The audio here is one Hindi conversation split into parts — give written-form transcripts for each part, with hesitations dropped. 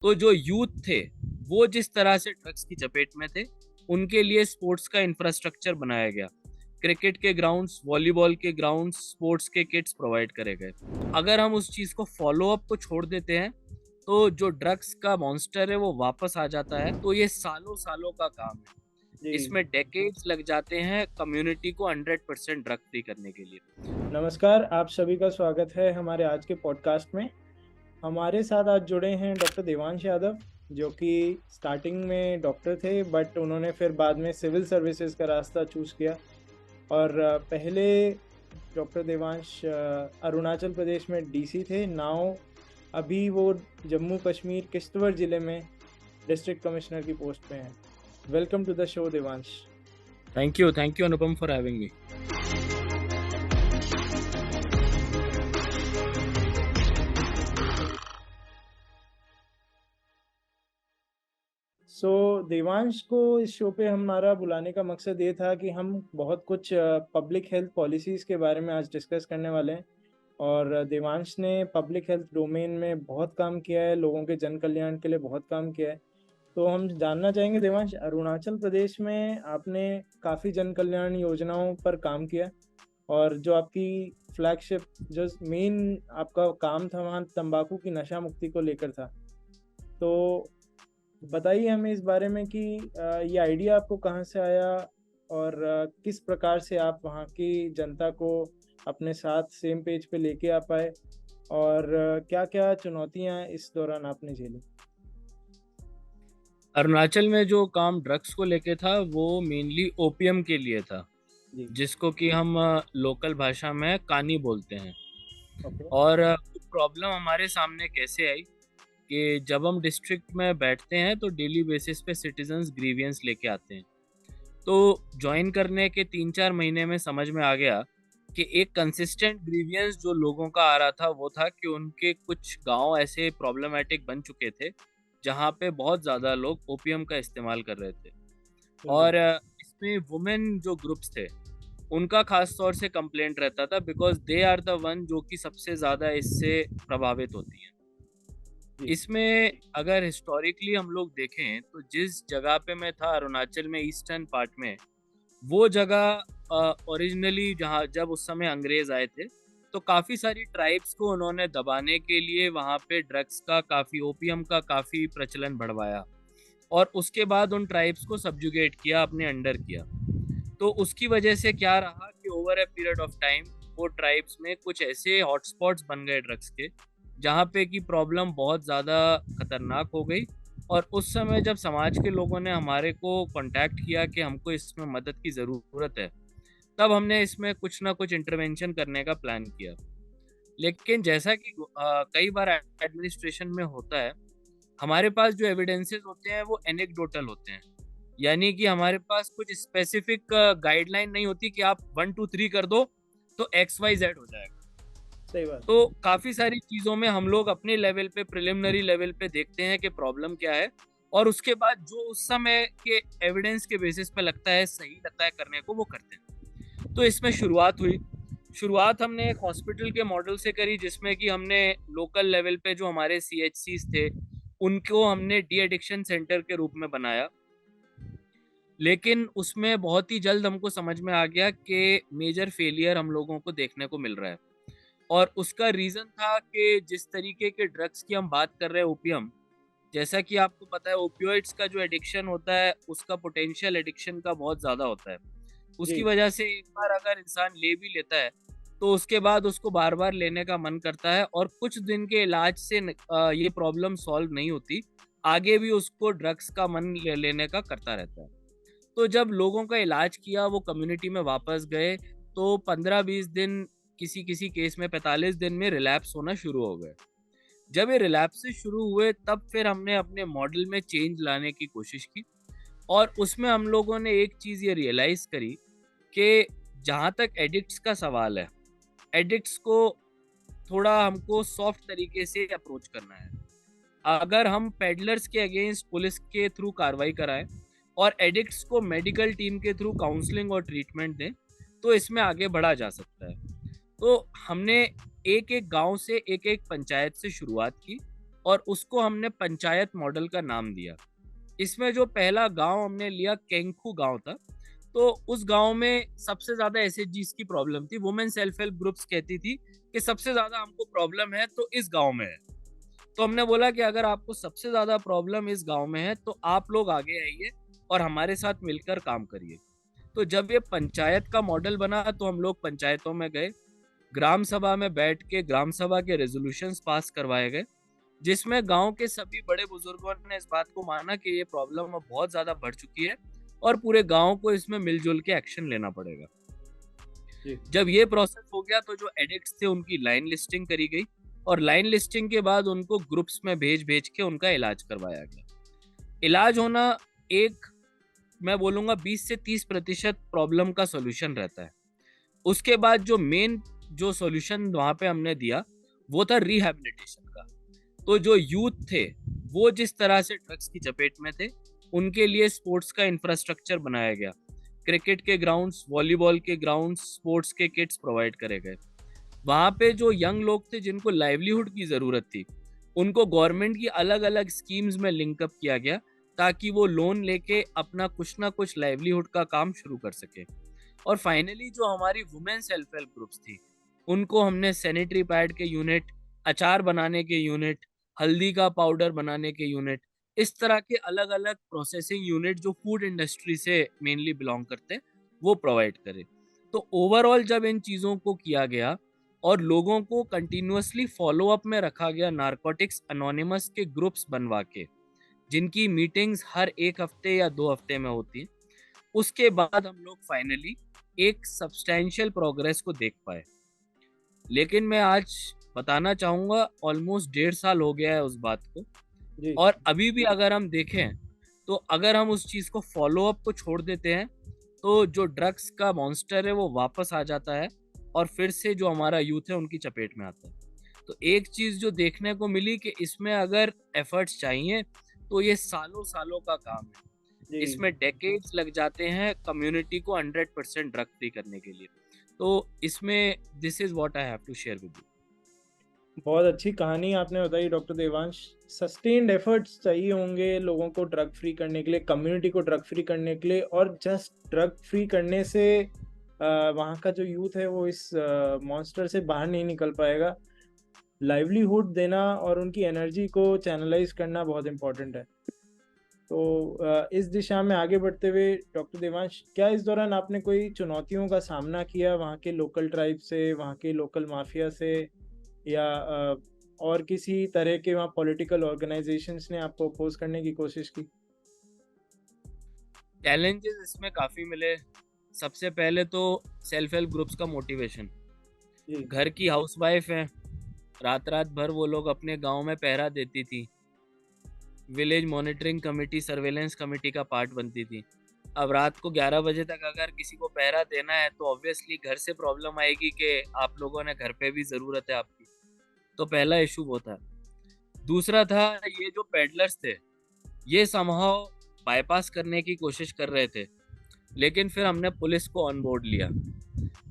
तो जो यूथ थे वो जिस तरह से ड्रग्स की चपेट में थे, उनके लिए स्पोर्ट्स का इंफ्रास्ट्रक्चर बनाया गया। क्रिकेट के ग्राउंड्स, वॉलीबॉल के ग्राउंड्स, स्पोर्ट्स के किट्स प्रोवाइड करे गए। अगर हम उस चीज़ को फॉलो अप को छोड़ देते हैं तो जो ड्रग्स का मॉन्स्टर है वो वापस आ जाता है। तो ये सालों सालों का काम है। जी। इसमें डेकेड्स लग जाते हैं कम्युनिटी को 100% ड्रग फ्री करने के लिए। नमस्कार, आप सभी का स्वागत है हमारे आज के पॉडकास्ट में। हमारे साथ आज जुड़े हैं डॉक्टर देवांश यादव, जो कि स्टार्टिंग में डॉक्टर थे बट उन्होंने फिर बाद में सिविल सर्विसेज का रास्ता चूज़ किया। और पहले डॉक्टर देवांश अरुणाचल प्रदेश में डीसी थे। नाउ अभी वो जम्मू कश्मीर किश्तवाड़ ज़िले में डिस्ट्रिक्ट कमिश्नर की पोस्ट पे हैं। Welcome to the show Devansh. Thank you Anupam for having me. Devansh को इस शो पे हमारा बुलाने का मकसद ये था कि हम बहुत कुछ पब्लिक हेल्थ पॉलिसीज़ के बारे में आज डिस्कस करने वाले हैं। और देवांश ने पब्लिक हेल्थ डोमेन में बहुत काम किया है, लोगों के जन कल्याण के लिए बहुत काम किया है। तो हम जानना चाहेंगे देवांश, अरुणाचल प्रदेश में आपने काफ़ी जन कल्याण योजनाओं पर काम किया, और जो आपकी फ्लैगशिप, जो मेन आपका काम था वहाँ तंबाकू की नशा मुक्ति को लेकर था। तो बताइए हमें इस बारे में कि ये आइडिया आपको कहाँ से आया, और किस प्रकार से आप वहाँ की जनता को अपने साथ सेम पेज पे लेके आ पाए, और क्या-क्या चुनौतियाँ इस दौरान आपने झेली? अरुणाचल में जो काम ड्रग्स को लेके था वो मेनली ओपीएम के लिए था, जी। जिसको कि हम लोकल भाषा में कानी बोलते हैं। ओके। और प्रॉब्लम हमारे सामने कैसे आई कि जब हम डिस्ट्रिक्ट में बैठते हैं तो डेली बेसिस पे सिटीजन्स ग्रीवियंस लेके आते हैं। तो ज्वाइन करने के 3-4 महीने में समझ में आ गया कि एक कंसिस्टेंट ग्रीवियंस जो लोगों का आ रहा था वो था कि उनके कुछ गांव ऐसे प्रॉब्लमेटिक बन चुके थे जहाँ पे बहुत ज़्यादा लोग ओपीएम का इस्तेमाल कर रहे थे। बिल्कुल। और इसमें वुमेन जो ग्रुप्स थे उनका खास तौर से कंप्लेंट रहता था, because they are the one जो कि सबसे ज़्यादा इससे प्रभावित होती हैं। जी। इसमें अगर हिस्टोरिकली हम लोग देखें तो जिस जगह पे मैं था अरुणाचल में ईस्टर्न पार्ट में, वो जगह ओरिजिनली जहाँ जब उस समय अंग्रेज आए थे तो काफ़ी सारी ट्राइब्स को उन्होंने दबाने के लिए वहाँ पे ड्रग्स का काफ़ी, ओपियम का काफ़ी प्रचलन बढ़वाया और उसके बाद उन ट्राइब्स को सब्जुगेट किया, अपने अंडर किया। तो उसकी वजह से क्या रहा कि over a period of time वो ट्राइब्स में कुछ ऐसे हॉटस्पॉट्स बन गए ड्रग्स के, जहाँ पे की प्रॉब्लम बहुत ज़्यादा खतरनाक हो गई। और उस समय जब समाज के लोगों ने हमारे को कांटेक्ट किया कि हमको इसमें मदद की ज़रूरत है, तब हमने इसमें कुछ ना कुछ इंटरवेंशन करने का प्लान किया। लेकिन जैसा कि कई बार एडमिनिस्ट्रेशन में होता है, हमारे पास जो एविडेंसेस होते हैं वो एनेक्डोटल होते हैं। यानी कि हमारे पास कुछ स्पेसिफिक गाइडलाइन नहीं होती कि आप 1 2 3 कर दो तो एक्स वाई जेड हो जाएगा। सही बात। तो काफ़ी सारी चीज़ों में हम लोग अपने लेवल पे, प्रिलिमिनरी लेवल पे देखते हैं कि प्रॉब्लम क्या है, और उसके बाद जो उस समय के एविडेंस के बेसिस पे लगता है, सही लगता है करने को, वो करते हैं। तो इसमें शुरुआत हुई। शुरुआत हमने एक हॉस्पिटल के मॉडल से करी, जिसमें कि हमने लोकल लेवल पे जो हमारे सीएचसीज थे, उनको हमने डी एडिक्शन सेंटर के रूप में बनाया। लेकिन उसमें बहुत ही जल्द हमको समझ में आ गया कि मेजर फेलियर हम लोगों को देखने को मिल रहा है। और उसका रीज़न था कि जिस तरीके के ड्रग्स की हम बात कर रहे हैं, ओपियम, जैसा कि आपको पता है ओपियोइड्स का जो एडिक्शन होता है उसका पोटेंशियल एडिक्शन का बहुत ज़्यादा होता है। उसकी जी। वजह से एक बार अगर इंसान ले भी लेता है तो उसके बाद उसको बार-बार लेने का मन करता है, और कुछ दिन के इलाज से ये प्रॉब्लम सॉल्व नहीं होती। आगे भी उसको ड्रग्स का मन लेने का करता रहता है। तो जब लोगों का इलाज किया, वो कम्युनिटी में वापस गए, तो 15-20 दिन, किसी-किसी केस में 45 दिन में रिलैप्स होना शुरू हो गए। जब ये रिलैप्सेस शुरू हुए तब फिर हमने अपने मॉडल में चेंज लाने की कोशिश की, और उसमें हम लोगों ने एक चीज़ ये रियलाइज़ करी कि जहाँ तक एडिक्ट्स का सवाल है, एडिक्ट्स को थोड़ा हमको सॉफ्ट तरीके से अप्रोच करना है। अगर हम पेडलर्स के अगेंस्ट पुलिस के थ्रू कार्रवाई कराएं और एडिक्ट्स को मेडिकल टीम के थ्रू काउंसलिंग और ट्रीटमेंट दें, तो इसमें आगे बढ़ा जा सकता है। तो हमने एक-एक गांव से, एक-एक पंचायत से शुरुआत की, और उसको हमने पंचायत मॉडल का नाम दिया। इसमें जो पहला गाँव हमने लिया केंखू गाँव था। तो उस गाँव में सबसे ज़्यादा एसएचजीज़ की प्रॉब्लम थी। वुमेन सेल्फ हेल्प ग्रुप्स कहती थी कि सबसे ज़्यादा हमको प्रॉब्लम है तो इस गाँव में है। तो हमने बोला कि अगर आपको सबसे ज़्यादा प्रॉब्लम इस गाँव में है तो आप लोग आगे आइए और हमारे साथ मिलकर काम करिए। तो जब ये पंचायत का मॉडल बना तो हम लोग पंचायतों में गए, ग्राम सभा में बैठ के ग्राम सभा के रेज़ोल्यूशंस पास करवाए गए, जिसमें गाँव के सभी बड़े बुजुर्गों ने इस बात को माना कि ये प्रॉब्लम अब बहुत ज़्यादा बढ़ चुकी है और पूरे गाँव को इसमें मिल-जुल के एक्शन लेना पड़ेगा। जी। जब ये प्रोसेस हो गया तो जो एडिक्ट्स थे उनकी लाइन लिस्टिंग करी गई और लाइन लिस्टिंग के बाद उनको ग्रुप्स में भेज-भेज के उनका इलाज करवाया गया। इलाज होना एक मैं बोलूँगा 20 से 30% प्रॉब्लम का सॉल्यूशन रहता है। उसके बाद जो मेन जो सॉल्यूशन वहाँ पे हमने दिया, वो था रिहैबिलिटेशन का। तो जो यूथ थे, वो जिस तरह से ड्रग्स की चपेट में थे, उनके लिए स्पोर्ट्स का इंफ्रास्ट्रक्चर बनाया गया। क्रिकेट के ग्राउंड्स, वॉलीबॉल के ग्राउंड्स, स्पोर्ट्स के किट्स प्रोवाइड करे गए। वहाँ पे जो यंग लोग थे जिनको लाइवलीहुड की ज़रूरत थी, उनको गवर्नमेंट की अलग-अलग स्कीम्स में लिंक अप किया गया, ताकि वो लोन लेके अपना कुछ ना कुछ लाइवलीहुड का काम शुरू कर सकें। और फाइनली जो हमारी वुमेन सेल्फ हेल्प ग्रुप्स थी, उनको हमने सैनिटरी पैड के यूनिट, अचार बनाने के यूनिट, हल्दी का पाउडर बनाने के यूनिट, इस तरह के अलग-अलग प्रोसेसिंग यूनिट जो फूड इंडस्ट्री से मेनली बिलॉन्ग करते हैं, वो प्रोवाइड करे। तो ओवरऑल जब इन चीज़ों को किया गया और लोगों को कंटिन्यूअसली फ़ॉलो अप में रखा गया नारकोटिक्स अनोनिमस के ग्रुप्स बनवा के, जिनकी मीटिंग्स हर 1 हफ्ते या 2 हफ्ते में होती हैं, उसके बाद हम लोग फाइनली एक सब्सटैंशियल प्रोग्रेस को देख पाए। लेकिन मैं आज बताना चाहूँगा ऑलमोस्ट 1.5 साल हो गया है उस बात को जी। और अभी भी अगर हम देखें, तो अगर हम उस चीज़ को फ़ॉलो अप को छोड़ देते हैं, तो जो ड्रग्स का मॉन्स्टर है वो वापस आ जाता है और फिर से जो हमारा यूथ है उनकी चपेट में आता है। तो एक चीज़ जो देखने को मिली कि इसमें अगर एफर्ट्स चाहिए, तो ये सालों-सालों का काम है। जी। इसमें डेकेड्स लग जाते हैं कम्युनिटी को 100% ड्रग फ्री करने के लिए। तो इसमें this is what I have to share with you. बहुत अच्छी कहानी आपने बताई डॉक्टर देवांश। सस्टेन्ड एफर्ट्स चाहिए होंगे लोगों को ड्रग फ्री करने के लिए, कम्युनिटी को ड्रग फ्री करने के लिए, और जस्ट ड्रग फ्री करने से वहाँ का जो यूथ है वो इस मॉन्स्टर से बाहर नहीं निकल पाएगा। लाइवलीहुड देना और उनकी एनर्जी को चैनलाइज़ करना बहुत इम्पोर्टेंट है। तो इस दिशा में आगे बढ़ते हुए डॉक्टर देवांश, क्या इस दौरान आपने कोई चुनौतियों का सामना किया वहाँ के लोकल ट्राइब से, वहाँ के लोकल माफिया से, या और किसी तरह के वहाँ पॉलिटिकल ऑर्गेनाइजेशंस ने आपको अपोज करने की कोशिश की? चैलेंजेस इसमें काफ़ी मिले। सबसे पहले तो सेल्फ हेल्प ग्रुप्स का मोटिवेशन। जी। घर की हाउसवाइफ हैं, रात-रात भर वो लोग अपने गाँव में पहरा देती थी। Village monitoring committee, surveillance committee का पार्ट बनती थी। अब रात को 11 बजे तक अगर किसी को पहरा देना है तो ऑब्वियसली घर से प्रॉब्लम आएगी कि आप लोगों ने घर पे भी ज़रूरत है आपकी। तो पहला इश्यू वो था। दूसरा था ये जो पेडलर्स थे, ये समहाउ बायपास करने की कोशिश कर रहे थे। लेकिन फिर हमने पुलिस को ऑन बोर्ड लिया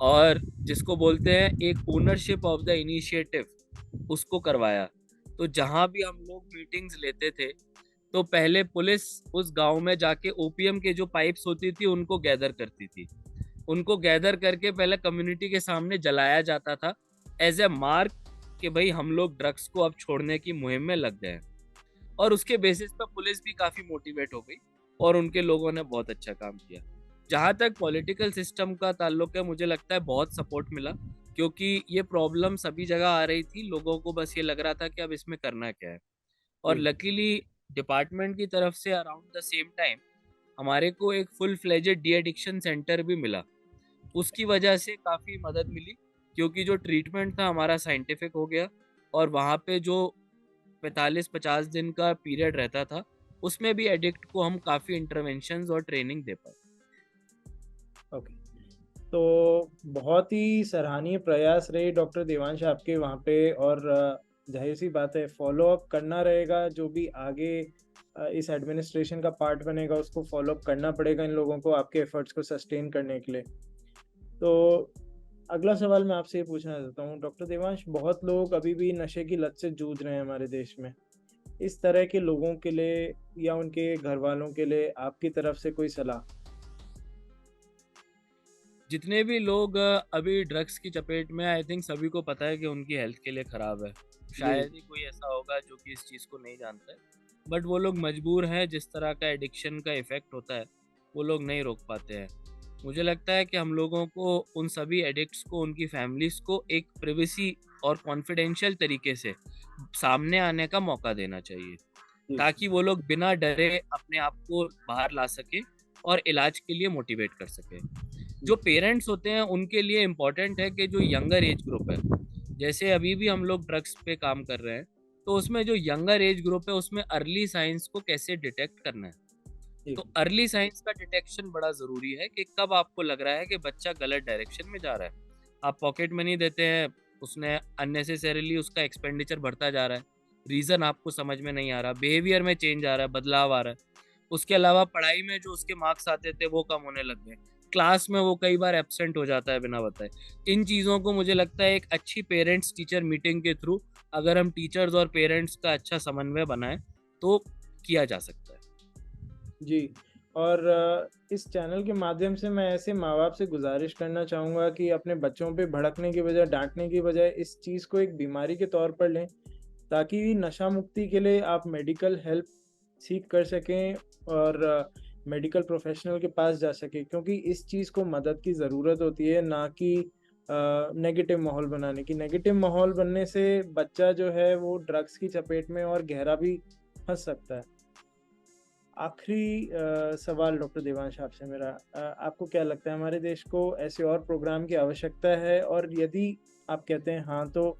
और जिसको बोलते हैं एक ओनरशिप ऑफ द इनिशिएटिव उसको करवाया। तो जहाँ भी हम लोग मीटिंग्स लेते थे, तो पहले पुलिस उस गाँव में जाके ओपीएम के जो पाइप्स होती थी उनको गैदर करती थी। उनको गैदर करके पहले कम्युनिटी के सामने जलाया जाता था एज़ अ मार्क कि भई हम लोग ड्रग्स को अब छोड़ने की मुहिम में लग गए हैं। और उसके बेसिस पे पुलिस भी काफ़ी मोटिवेट हो गई और उनके लोगों ने बहुत अच्छा काम किया। जहाँ तक पॉलिटिकल सिस्टम का ताल्लुक है, मुझे लगता है बहुत सपोर्ट मिला क्योंकि ये प्रॉब्लम सभी जगह आ रही थी। लोगों को बस ये लग रहा था कि अब इसमें करना क्या है। और जी। लकीली डिपार्टमेंट की तरफ से अराउंड द सेम टाइम हमारे को एक full fledged de addiction centre भी मिला। उसकी वजह से काफ़ी मदद मिली क्योंकि जो ट्रीटमेंट था हमारा साइंटिफिक हो गया और वहाँ पे जो 45-50 दिन का पीरियड रहता था, उसमें भी एडिक्ट को हम काफ़ी इंटरवेंशंस और ट्रेनिंग दे पाए। ओके। तो बहुत ही सराहनीय प्रयास रहे डॉक्टर देवांश आपके वहाँ पे, और ज़ाहिर-सी बात है फ़ॉलो अप करना रहेगा। जो भी आगे इस एडमिनिस्ट्रेशन का पार्ट बनेगा उसको फ़ॉलो अप करना पड़ेगा इन लोगों को आपके एफ़र्ट्स को सस्टेन करने के लिए। तो अगला सवाल मैं आपसे ये पूछना चाहता हूँ डॉक्टर देवांश, बहुत लोग अभी भी नशे की लत से जूझ रहे हैं हमारे देश में। इस तरह के लोगों के लिए या उनके घरवालों के लिए आपकी तरफ से कोई सलाह? जितने भी लोग अभी ड्रग्स की चपेट में, आई थिंक सभी को पता है कि उनकी हेल्थ के लिए ख़राब है। जी, शायद ही कोई ऐसा होगा जो कि इस चीज़ को नहीं जानता है। बट वो लोग मजबूर हैं, जिस तरह का एडिक्शन का इफ़ेक्ट होता है, वो लोग नहीं रोक पाते हैं। मुझे लगता है कि हम लोगों को उन सभी एडिक्ट्स को, उनकी फैमिलीज़ को एक प्राइवेसी और कॉन्फिडेंशियल तरीके से सामने आने का मौका देना चाहिए, जी, ताकि वो लोग बिना डरे अपने आप को बाहर ला सकें और इलाज के लिए मोटिवेट कर सकें। जो जी, पेरेंट्स होते हैं उनके लिए इम्पोर्टेंट है कि जो यंगर एज ग्रुप है, जैसे अभी भी हम लोग ड्रग्स पे काम कर रहे हैं, तो उसमें जो यंगर एज ग्रुप है उसमें अर्ली साइंस को कैसे डिटेक्ट करना है। जी, तो अर्ली साइंस का डिटेक्शन बड़ा ज़रूरी है कि कब आपको लग रहा है कि बच्चा गलत डायरेक्शन में जा रहा है। आप पॉकेट मनी देते हैं, उसने अननेसेसरीली उसका एक्सपेंडिचर बढ़ता जा रहा है, रीज़न आपको समझ में नहीं आ रहा, बिहेवियर में चेंज आ रहा है, बदलाव आ रहा है। उसके अलावा पढ़ाई में जो उसके मार्क्स आते थे वो कम होने लग गए। क्लास में वो कई बार एब्सेंट हो जाता है बिना बताए। इन चीज़ों को मुझे लगता है एक अच्छी पेरेंट्स टीचर मीटिंग के थ्रू, अगर हम टीचर्स और पेरेंट्स का अच्छा समन्वय बनाएँ, तो किया जा सकता है। जी। और इस चैनल के माध्यम से मैं ऐसे माँ-बाप से गुज़ारिश करना चाहूँगा कि अपने बच्चों पे भड़कने की बजाय, डाँटने की बजाय इस चीज़ को एक बीमारी के तौर पर लें, ताकि नशा मुक्ति के लिए आप मेडिकल हेल्प सीख कर सकें और मेडिकल प्रोफ़ेशनल के पास जा सकें, क्योंकि इस चीज़ को मदद की ज़रूरत होती है, ना कि नेगेटिव माहौल बनाने की। नेगेटिव माहौल बनने से बच्चा जो है वो ड्रग्स की चपेट में और गहरा भी फँस सकता है। आखिरी सवाल डॉक्टर देवांश आपसे मेरा, आपको क्या लगता है हमारे देश को ऐसे और प्रोग्राम की आवश्यकता है? और यदि आप कहते हैं हाँ, तो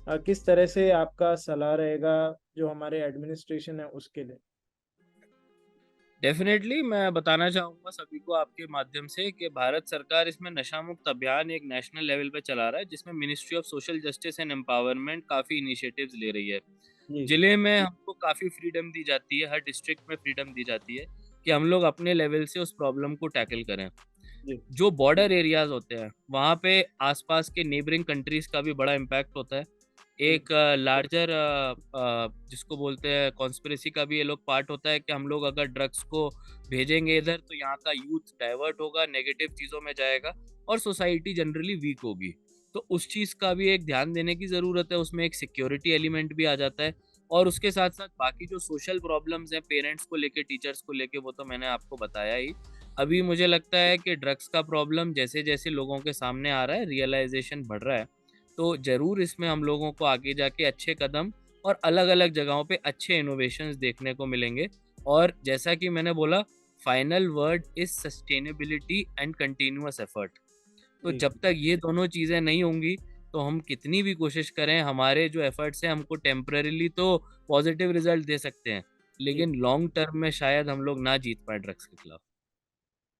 किस तरह से आपका सलाह रहेगा जो हमारे एडमिनिस्ट्रेशन है उसके लिए? डेफ़िनेटली मैं बताना चाहूँगा सभी को आपके माध्यम से कि भारत सरकार इसमें नशा मुक्त अभियान एक नेशनल लेवल पे चला रहा है, जिसमें ministry of social justice and empowerment काफ़ी इनिशिएटिव्स ले रही है। जी, जिले में हमको काफ़ी फ्रीडम दी जाती है, हर डिस्ट्रिक्ट में फ्रीडम दी जाती है कि हम लोग अपने लेवल से उस प्रॉब्लम को टैकल करें। जी, जो बॉर्डर एरियाज़ होते हैं, वहाँ पे आस-पास के नेबरिंग कंट्रीज़ का भी बड़ा इम्पैक्ट होता है। जी, एक लार्जर जिसको बोलते हैं कॉन्स्पिरेसी का भी ये लोग पार्ट होता है कि हम लोग अगर ड्रग्स को भेजेंगे इधर, तो यहाँ का यूथ डाइवर्ट होगा, नेगेटिव चीज़ों में जाएगा और सोसाइटी जनरली वीक होगी। तो उस चीज़ का भी एक ध्यान देने की ज़रूरत है, उसमें एक सिक्योरिटी एलिमेंट भी आ जाता है और उसके साथ-साथ बाकी जो सोशल प्रॉब्लम्स हैं पेरेंट्स को लेके, टीचर्स को लेके, वो तो मैंने आपको बताया ही। अभी मुझे लगता है कि ड्रग्स का प्रॉब्लम जैसे-जैसे लोगों के सामने आ रहा है, रियलाइज़ेशन बढ़ रहा है, तो ज़रूर इसमें हम लोगों को आगे जाके अच्छे कदम और अलग-अलग जगहों पे अच्छे इनोवेशंस देखने को मिलेंगे। और जैसा कि मैंने बोला, final word is sustainability and continuous effort. तो जी, जब तक ये दोनों चीज़ें नहीं होंगी, तो हम कितनी भी कोशिश करें, हमारे जो एफर्ट्स हैं हमको टेम्परेरीली तो पॉज़िटिव रिज़ल्ट दे सकते हैं, जी। लेकिन लॉन्ग टर्म में शायद हम लोग ना जीत पाएँ ड्रग्स के खिलाफ।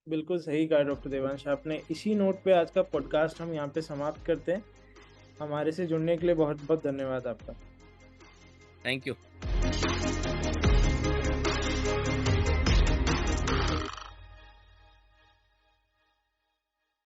बिल्कुल सही कहा डॉक्टर देवांश आपने। इसी नोट पे आज का पॉडकास्ट हम यहाँ पे समाप्त करते हैं। हमारे से जुड़ने के लिए बहुत-बहुत धन्यवाद आपका। Thank you.